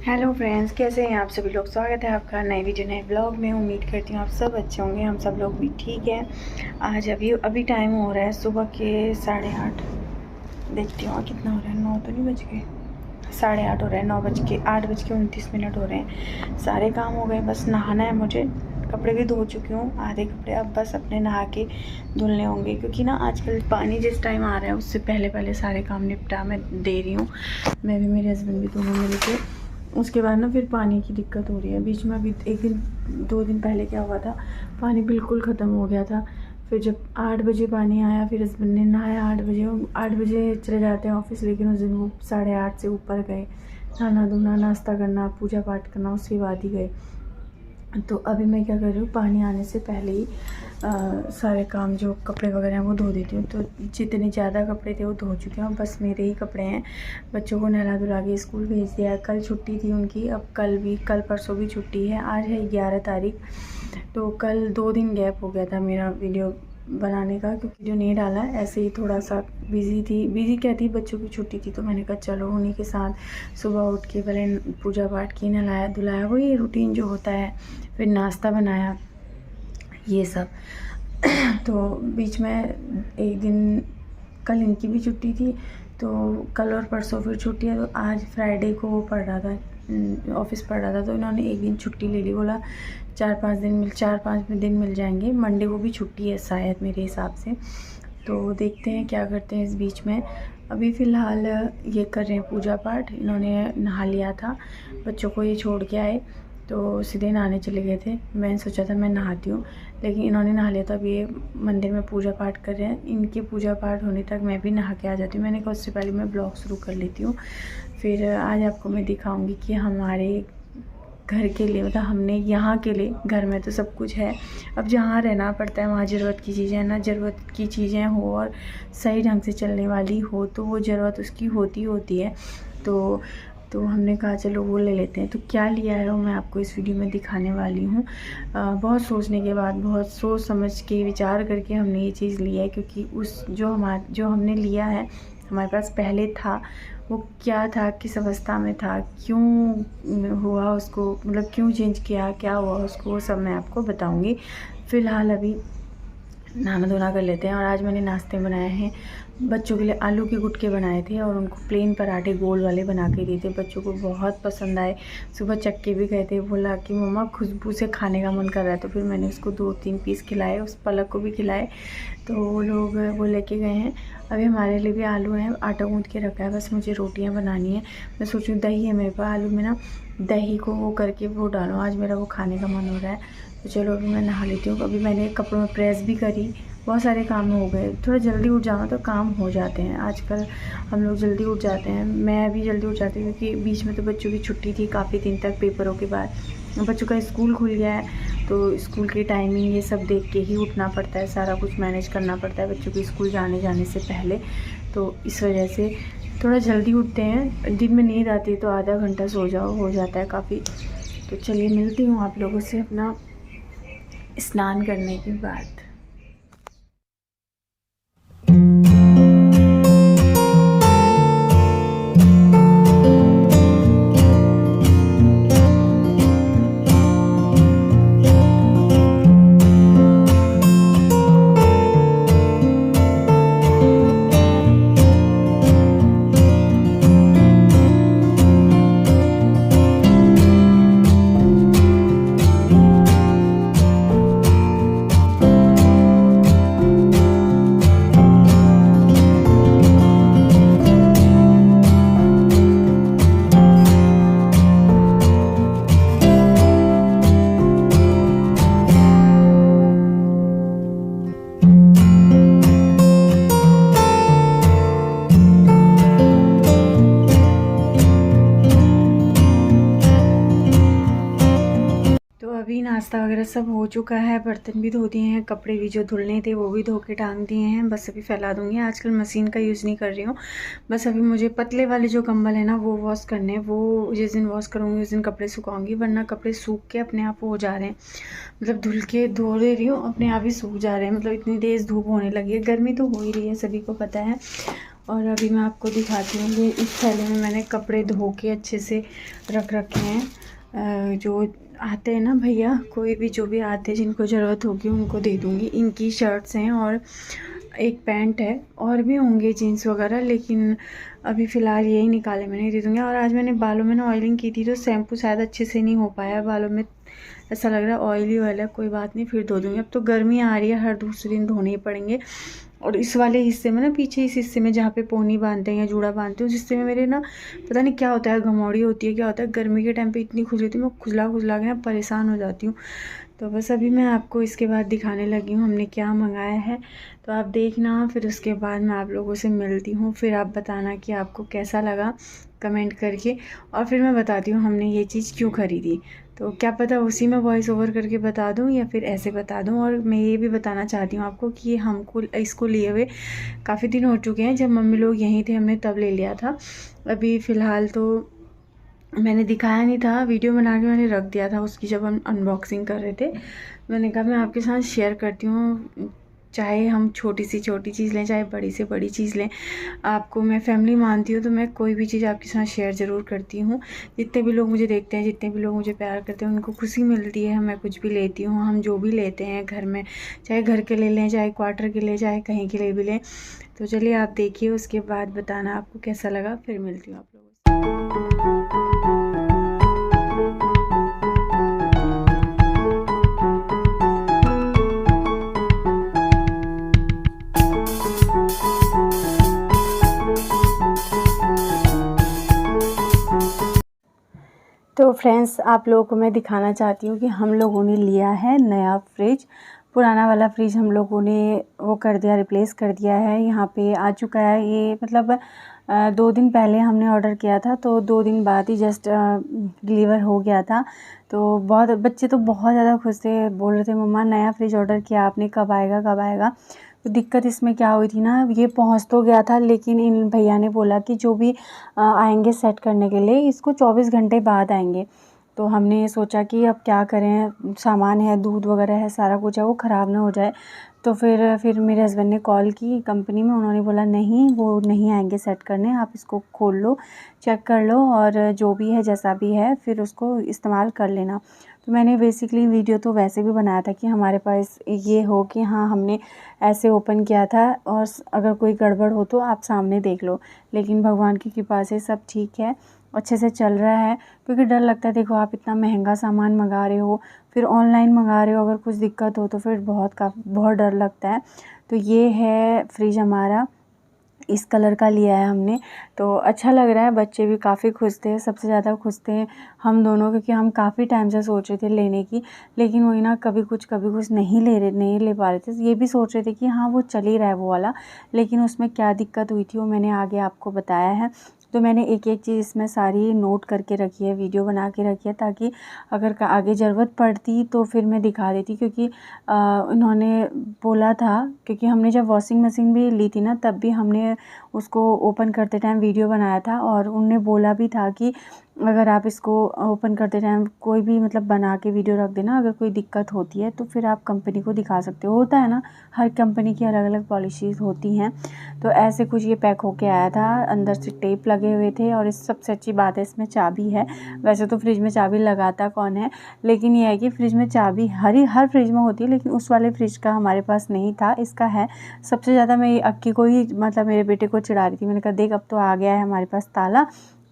Hello friends, कैसे हैं आप सभी लोग। स्वागत है आपका नए वीडियो नए ब्लॉग में। उम्मीद करती हूँ आप सब अच्छे होंगे। हम सब लोग भी ठीक हैं। आज अभी टाइम हो रहा है सुबह के 8:30। देखती हूँ कितना हो रहा है। 9 तो नहीं बज गए, 8:30 हो रहा है। 8:29 हो रहे हैं। सारे काम हो गए, बस नहाना है मुझे। कपड़े भी धो चुकी हूँ, आधे कपड़े अब बस अपने नहा के धुलने होंगे, क्योंकि ना आजकल पानी जिस टाइम आ रहा है उससे पहले सारे काम निपटा मैं दे रही हूँ। मैं भी, मेरे हस्बैंड भी, दोनों मिल के। उसके बाद ना फिर पानी की दिक्कत हो रही है। बीच में अभी 2 दिन पहले क्या हुआ था, पानी बिल्कुल ख़त्म हो गया था। फिर जब 8 बजे पानी आया, फिर हस्बैंड ने नहाया 8 बजे चले जाते हैं ऑफिस, लेकिन उस दिन वो 8:30 से ऊपर गए। नहाना धोना, नाश्ता करना, पूजा पाठ करना, उसके बाद ही गए। तो अभी मैं क्या कर रही हूँ, पानी आने से पहले ही सारे काम जो कपड़े वगैरह हैं वो धो देती हूँ। तो जितने ज़्यादा कपड़े थे वो धो चुके हैं, बस मेरे ही कपड़े हैं। बच्चों को नहला धुला के स्कूल भेज दिया है। कल छुट्टी थी उनकी, अब कल परसों भी छुट्टी है। आज है 11 तारीख। तो कल 2 दिन गैप हो गया था मेरा वीडियो बनाने का, क्योंकि जो नहीं डाला ऐसे ही थोड़ा सा बिज़ी क्या थी, बच्चों की छुट्टी थी। तो मैंने कहा चलो उन्हीं के साथ सुबह उठ के पहले पूजा पाठ की, नहलाया धुलाया, वही रूटीन जो होता है। फिर नाश्ता बनाया, ये सब। तो बीच में एक दिन कल इनकी भी छुट्टी थी, तो कल और परसों फिर छुट्टी है। तो आज फ्राइडे को वो पढ़ रहा था, ऑफिस पढ़ रहा था, तो इन्होंने एक दिन छुट्टी ले ली। बोला 4-5 दिन मिल जाएंगे। मंडे को भी छुट्टी है शायद मेरे हिसाब से। तो देखते हैं क्या करते हैं इस बीच में। अभी फ़िलहाल ये कर रहे हैं पूजा पाठ। इन्होंने नहा लिया था, बच्चों को ये छोड़ के आए तो सीधे नहाने चले गए थे। मैंने सोचा था मैं नहाती हूँ, लेकिन इन्होंने नहा लिया। तो अब ये मंदिर में पूजा पाठ कर रहे हैं। इनके पूजा पाठ होने तक मैं भी नहा के आ जाती हूँ। मैंने कहा उससे पहले मैं ब्लॉग शुरू कर लेती हूँ। फिर आज आपको मैं दिखाऊँगी कि हमारे घर के लिए, मतलब हमने यहाँ के लिए, घर में तो सब कुछ है, अब जहाँ रहना पड़ता है वहाँ ज़रूरत की चीज़ें ना, ज़रूरत की चीज़ें हो और सही ढंग से चलने वाली हो तो वो ज़रूरत उसकी होती है। तो हमने कहा चलो वो ले लेते हैं। तो क्या लिया है वो मैं आपको इस वीडियो में दिखाने वाली हूँ। बहुत सोचने के बाद, बहुत सोच समझ के विचार करके हमने ये चीज़ लिया है, क्योंकि जो हमने लिया है, हमारे पास पहले था, वो क्या था, किस अवस्था में था, क्यों हुआ उसको, मतलब क्यों चेंज किया, क्या हुआ उसको, वो सब मैं आपको बताऊंगी। फ़िलहाल अभी नहाना धोना कर लेते हैं। और आज मैंने नाश्ते बनाए हैं बच्चों के लिए। आलू के गुटके बनाए थे और उनको प्लेन पराठे गोल वाले बना के दिए थे। बच्चों को बहुत पसंद आए। सुबह चक्के भी गए थे, बोला कि मम्मा खुशबू से खाने का मन कर रहा है। तो फिर मैंने उसको 2-3 पीस खिलाए, उस पलक को भी खिलाए। तो वो लोग वो लेके गए हैं। अभी हमारे लिए भी आलू हैं, आटा गूँथ के रखा है, बस मुझे रोटियाँ बनानी है। मैं सोच रही हूँ दही है मेरे पास, आलू में ना दही को वो करके वो डालूँ, आज मेरा वो खाने का मन हो रहा है। तो चलो अभी मैं नहा लेती हूँ। अभी मैंने कपड़ों में प्रेस भी करी, बहुत सारे काम हो गए। थोड़ा जल्दी उठ जाना तो काम हो जाते हैं। आजकल हम लोग जल्दी उठ जाते हैं, मैं भी जल्दी उठ जाती हूँ, क्योंकि बीच में तो बच्चों की छुट्टी थी काफ़ी दिन तक, पेपरों के बाद बच्चों का स्कूल खुल गया है। तो स्कूल की टाइमिंग ये सब देख के ही उठना पड़ता है, सारा कुछ मैनेज करना पड़ता है बच्चों के स्कूल जाने से पहले। तो इस वजह से थोड़ा जल्दी उठते हैं। दिन में नींद आती है तो आधा घंटा सो जाओ, हो जाता है काफ़ी। तो चलिए मिलती हूँ आप लोगों से अपना स्नान करने के बाद। अभी नाश्ता वगैरह सब हो चुका है, बर्तन भी धो दिए हैं, कपड़े भी जो धुलने थे वो भी धो के टांग दिए हैं। बस अभी फैला दूंगी। आजकल मशीन का यूज़ नहीं कर रही हूँ। बस अभी मुझे पतले वाले जो कंबल है ना वो वॉश करने हैं। वो जिस दिन वॉश करूँगी उस दिन कपड़े सुखाऊंगी, वरना कपड़े सूख के अपने आप हो जा रहे हैं। मतलब धुल के धो दे रही हूँ, अपने आप ही सूख जा रहे हैं। मतलब इतनी तेज़ धूप होने लगी है, गर्मी तो हो ही रही है, सभी को पता है। और अभी मैं आपको दिखाती हूँ, ये इस थैले में मैंने कपड़े धो के अच्छे से रख रखे हैं। जो आते हैं ना भैया, कोई भी जो भी आते हैं जिनको ज़रूरत होगी उनको दे दूँगी। इनकी शर्ट्स हैं और एक पैंट है, और भी होंगे जीन्स वगैरह, लेकिन अभी फ़िलहाल यही निकाले मैंने, दे दूँगी। और आज मैंने बालों में ना ऑयलिंग की थी, तो शैम्पू शायद अच्छे से नहीं हो पाया बालों में, ऐसा लग रहा है ऑयली ऑयल है। कोई बात नहीं, फिर धो दूँगी। अब तो गर्मी आ रही है, हर दूसरे दिन धोने ही पड़ेंगे। और इस वाले हिस्से में ना, पीछे इस हिस्से में जहाँ पे पोनी बांधते हैं या जूड़ा बांधते हैं, उस हिस्से में मेरे ना पता नहीं क्या होता है, घमौड़ी होती है क्या होता है, गर्मी के टाइम पे इतनी खुजली होती है, मैं खुजला खुजला के ना परेशान हो जाती हूँ। तो बस अभी मैं आपको इसके बाद दिखाने लगी हूँ हमने क्या मंगाया है, तो आप देखना, फिर उसके बाद मैं आप लोगों से मिलती हूँ। फिर आप बताना कि आपको कैसा लगा कमेंट करके, और फिर मैं बताती हूँ हमने ये चीज़ क्यों ख़रीदी। तो क्या पता उसी में वॉइस ओवर करके बता दूँ या फिर ऐसे बता दूँ। और मैं ये भी बताना चाहती हूँ आपको कि हमको इसको लिए हुए काफ़ी दिन हो चुके हैं। जब मम्मी लोग यहीं थे हमने तब ले लिया था। अभी फ़िलहाल तो मैंने दिखाया नहीं था, वीडियो बना के मैंने रख दिया था उसकी, जब हम अनबॉक्सिंग कर रहे थे। मैंने कहा मैं आपके साथ शेयर करती हूँ, चाहे हम छोटी से छोटी चीज़ लें, चाहे बड़ी से बड़ी चीज़ लें। आपको मैं फैमिली मानती हूँ, तो मैं कोई भी चीज़ आपके साथ शेयर ज़रूर करती हूँ। जितने भी लोग मुझे देखते हैं, जितने भी लोग मुझे प्यार करते हैं, उनको खुशी मिलती है। मैं कुछ भी लेती हूँ, हम जो भी लेते हैं घर में, चाहे घर के ले लें, चाहे क्वार्टर के लिए, चाहे कहीं के लिए भी लें। तो चलिए आप देखिए, उसके बाद बताना आपको कैसा लगा, फिर मिलती हूँ आप लोगों से। तो फ्रेंड्स, आप लोगों को मैं दिखाना चाहती हूँ कि हम लोगों ने लिया है नया फ्रिज। पुराना वाला फ्रिज हम लोगों ने वो कर दिया, रिप्लेस कर दिया है। यहाँ पे आ चुका है ये, मतलब 2 दिन पहले हमने ऑर्डर किया था, तो 2 दिन बाद ही जस्ट डिलीवर हो गया था। तो बहुत बच्चे तो बहुत ज़्यादा खुश थे, बोल रहे थे मम्मा नया फ्रिज ऑर्डर किया आपने, कब आएगा कब आएगा। तो दिक्कत इसमें क्या हुई थी ना, ये पहुंच तो गया था, लेकिन इन भैया ने बोला कि जो भी आएंगे सेट करने के लिए, इसको 24 घंटे बाद आएंगे। तो हमने सोचा कि अब क्या करें, सामान है, दूध वगैरह है, सारा कुछ है, वो ख़राब ना हो जाए। तो फिर मेरे हस्बैंड ने कॉल की कंपनी में, उन्होंने बोला नहीं वो नहीं आएंगे सेट करने, आप इसको खोल लो, चेक कर लो, और जो भी है जैसा भी है फिर उसको इस्तेमाल कर लेना। तो मैंने बेसिकली वीडियो तो वैसे भी बनाया था कि हमारे पास ये हो कि हाँ हमने ऐसे ओपन किया था, और अगर कोई गड़बड़ हो तो आप सामने देख लो। लेकिन भगवान की कृपा से सब ठीक है, अच्छे से चल रहा है। क्योंकि डर लगता है, देखो आप इतना महंगा सामान मंगा रहे हो, फिर ऑनलाइन मंगा रहे हो, अगर कुछ दिक्कत हो तो फिर बहुत डर लगता है। तो ये है फ्रिज हमारा, इस कलर का लिया है हमने, तो अच्छा लग रहा है। बच्चे भी काफ़ी खुश थे, सबसे ज़्यादा खुश थे हम दोनों, क्योंकि हम काफ़ी टाइम से सोच रहे थे लेने की, लेकिन वही ना कभी कुछ नहीं ले पा रहे थे। ये भी सोच रहे थे कि हाँ वो चल ही रहा है वो वाला, लेकिन उसमें क्या दिक्कत हुई थी वो मैंने आगे आपको बताया है। तो मैंने एक एक चीज़ इसमें सारी नोट करके रखी है, वीडियो बना के रखी है, ताकि अगर आगे ज़रूरत पड़ती तो फिर मैं दिखा देती। क्योंकि उन्होंने बोला था, क्योंकि हमने जब वॉशिंग मशीन भी ली थी ना, तब भी हमने उसको ओपन करते टाइम वीडियो बनाया था, और उनने बोला भी था कि अगर आप इसको ओपन करते टाइम कोई भी मतलब बना के वीडियो रख देना, अगर कोई दिक्कत होती है तो फिर आप कंपनी को दिखा सकते हो। होता है ना, हर कंपनी की अलग अलग पॉलिसीज़ होती हैं। तो ऐसे कुछ ये पैक होके आया था, अंदर से टेप लगे हुए थे, और इस सबसे अच्छी बात है इसमें चाबी है। वैसे तो फ्रिज में चाबी लगाता कौन है, लेकिन ये है कि फ्रिज में चाबी हर फ्रिज में होती है, लेकिन उस वाले फ्रिज का हमारे पास नहीं था, इसका है। सबसे ज़्यादा मैं अक्की को ही, मतलब मेरे बेटे को चिढ़ा रही थी। मैंने कहा देख अब तो आ गया है हमारे पास ताला।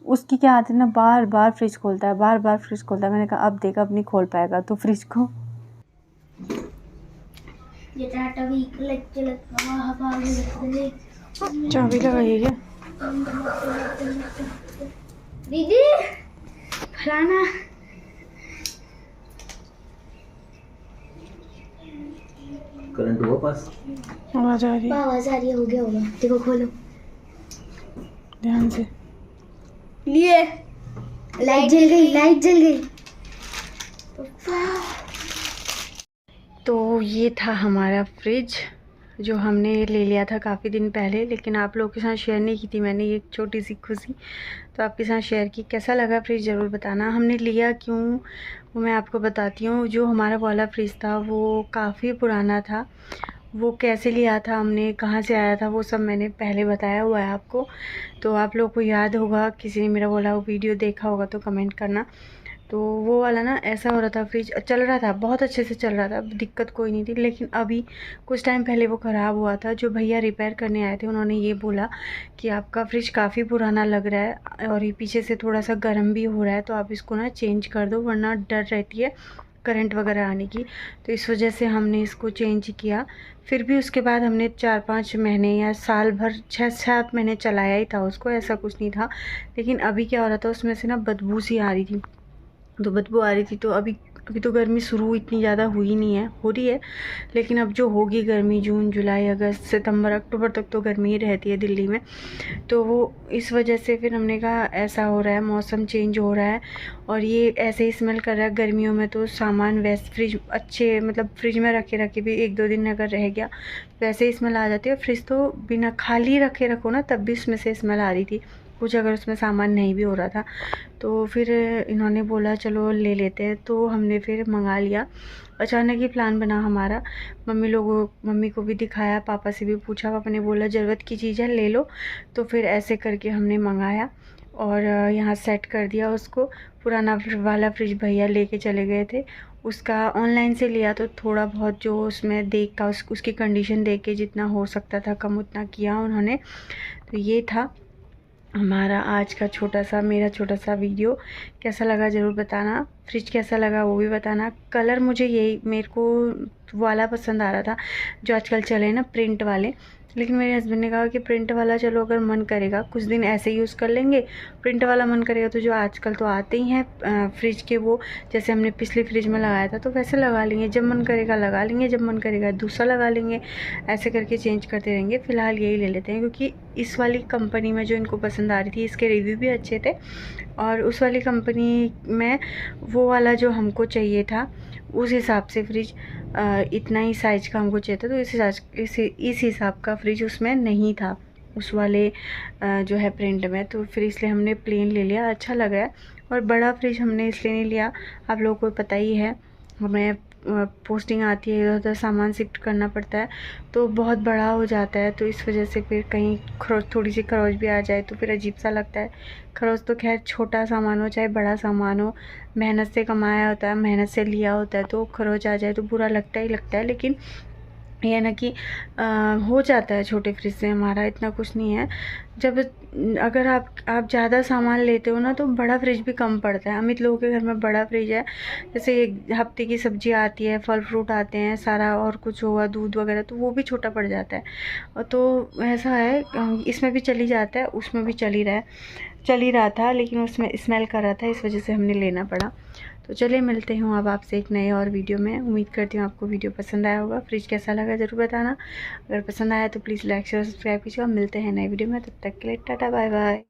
उसकी क्या आदत है ना, बार बार फ्रिज खोलता है, बार बार फ्रिज खोलता है। मैंने कहा अब देख, अब नहीं खोल पाएगा तो फ्रिज को। चाबी लगाइए क्या दीदी, फलाना करंट हुआ पास, आवाज़ आ रही है, आवाज आ रही है, हो गया होगा। देखो खोलो, ध्यान से। लिए लाइट जल गई, लाइट जल गई। तो ये था हमारा फ्रिज जो हमने ले लिया था काफ़ी दिन पहले, लेकिन आप लोगों के साथ शेयर नहीं की थी मैंने, ये छोटी सी खुशी तो आपके साथ शेयर की। कैसा लगा फ्रिज ज़रूर बताना। हमने लिया क्यों वो मैं आपको बताती हूँ। जो हमारा वाला फ्रिज था वो काफ़ी पुराना था, वो कैसे लिया था हमने, कहाँ से आया था, वो सब मैंने पहले बताया हुआ है आपको। तो आप लोग को याद होगा, किसी ने मेरा बोला वो वीडियो देखा होगा तो कमेंट करना। तो वो वाला ना ऐसा हो रहा था, फ्रिज चल रहा था, बहुत अच्छे से चल रहा था, दिक्कत कोई नहीं थी। लेकिन अभी कुछ टाइम पहले वो ख़राब हुआ था। जो भैया रिपेयर करने आए थे उन्होंने ये बोला कि आपका फ्रिज काफ़ी पुराना लग रहा है और ये पीछे से थोड़ा सा गर्म भी हो रहा है, तो आप इसको ना चेंज कर दो, वरना डर रहती है करंट वगैरह आने की। तो इस वजह से हमने इसको चेंज किया। फिर भी उसके बाद हमने 4-5 महीने या साल भर 6-7 महीने चलाया ही था उसको, ऐसा कुछ नहीं था। लेकिन अभी क्या हो रहा था, उसमें से ना बदबू सी आ रही थी। तो बदबू आ रही थी, तो अभी तो गर्मी शुरू इतनी ज़्यादा हुई नहीं है, हो रही है, लेकिन अब जो होगी गर्मी, जून जुलाई अगस्त सितंबर अक्टूबर तक तो गर्मी ही रहती है दिल्ली में। तो वो इस वजह से फिर हमने कहा ऐसा हो रहा है, मौसम चेंज हो रहा है और ये ऐसे ही स्मेल कर रहा है। गर्मियों में तो सामान वैसे फ्रिज अच्छे, मतलब फ्रिज में रखे रखे भी 1-2 दिन अगर रह गया वैसे ही स्मेल आ जाती है। फ्रिज तो बिना खाली रखे रखो ना तब भी उसमें से स्मेल आ रही थी, कुछ अगर उसमें सामान नहीं भी हो रहा था। तो फिर इन्होंने बोला चलो ले लेते हैं, तो हमने फिर मंगा लिया। अचानक ही प्लान बना हमारा। मम्मी को भी दिखाया, पापा से भी पूछा, पापा ने बोला ज़रूरत की चीज़ है ले लो। तो फिर ऐसे करके हमने मंगाया और यहाँ सेट कर दिया उसको। पुराना वाला फ्रिज भैया लेके चले गए थे, उसका ऑनलाइन से लिया, तो थोड़ा बहुत जो उसमें देख का उसकी कंडीशन देख के जितना हो सकता था कम उतना किया उन्होंने। तो ये था हमारा आज का मेरा छोटा सा वीडियो। कैसा लगा ज़रूर बताना, फ्रिज कैसा लगा वो भी बताना। कलर मुझे यही, मेरे को वाला पसंद आ रहा था जो आजकल चले ना प्रिंट वाले। लेकिन मेरे हस्बैंड ने कहा कि प्रिंट वाला चलो अगर मन करेगा कुछ दिन ऐसे यूज़ कर लेंगे, प्रिंट वाला मन करेगा तो जो आजकल तो आते ही हैं फ्रिज के, वो जैसे हमने पिछले फ्रिज में लगाया था तो वैसे लगा लेंगे, जब मन करेगा लगा लेंगे, जब मन करेगा दूसरा लगा लेंगे, ऐसे करके चेंज करते रहेंगे। फ़िलहाल यही ले लेते हैं, क्योंकि इस वाली कंपनी में जो इनको पसंद आ रही थी, इसके रिव्यू भी अच्छे थे और उस वाली कंपनी में वो वाला जो हमको चाहिए था उस हिसाब से फ्रिज इतना ही साइज का हमको चाहिए था, तो इस हिसाब का फ्रिज उसमें नहीं था उस वाले जो है प्रिंट में। तो फिर इसलिए हमने प्लेन ले लिया, अच्छा लग रहा है। और बड़ा फ्रिज हमने इसलिए नहीं लिया, आप लोगों को पता ही है हमें पोस्टिंग आती है, इधर उधर सामान शिफ्ट करना पड़ता है तो बहुत बड़ा हो जाता है। तो इस वजह से फिर कहीं थोड़ी सी खरोच भी आ जाए तो फिर अजीब सा लगता है। खरोच तो खैर छोटा सामान हो चाहे बड़ा सामान हो, मेहनत से कमाया होता है, मेहनत से लिया होता है, तो खरोच आ जाए तो बुरा लगता ही लगता है। लेकिन ये ना कि हो जाता है छोटे फ्रिज से, हमारा इतना कुछ नहीं है। जब अगर आप ज़्यादा सामान लेते हो ना तो बड़ा फ्रिज भी कम पड़ता है। अमित लोगों के घर में बड़ा फ्रिज है, जैसे एक हफ्ते की सब्जी आती है, फल फ्रूट आते हैं, सारा और कुछ होगा दूध वगैरह, तो वो भी छोटा पड़ जाता है। और तो ऐसा है, इसमें भी चली जाता है, उसमें भी चल ही रहा था, लेकिन उसमें स्मेल कर रहा था, इस वजह से हमने लेना पड़ा। तो चलिए मिलते हूँ अब आपसे एक नए और वीडियो में। उम्मीद करती हूँ आपको वीडियो पसंद आया होगा। फ्रिज कैसा लगा ज़रूर बताना, अगर पसंद आया तो प्लीज़ लाइक शेयर सब्सक्राइब कीजिएगा। मिलते हैं नए वीडियो में, तब तक के लिए टाटा बाय बाय।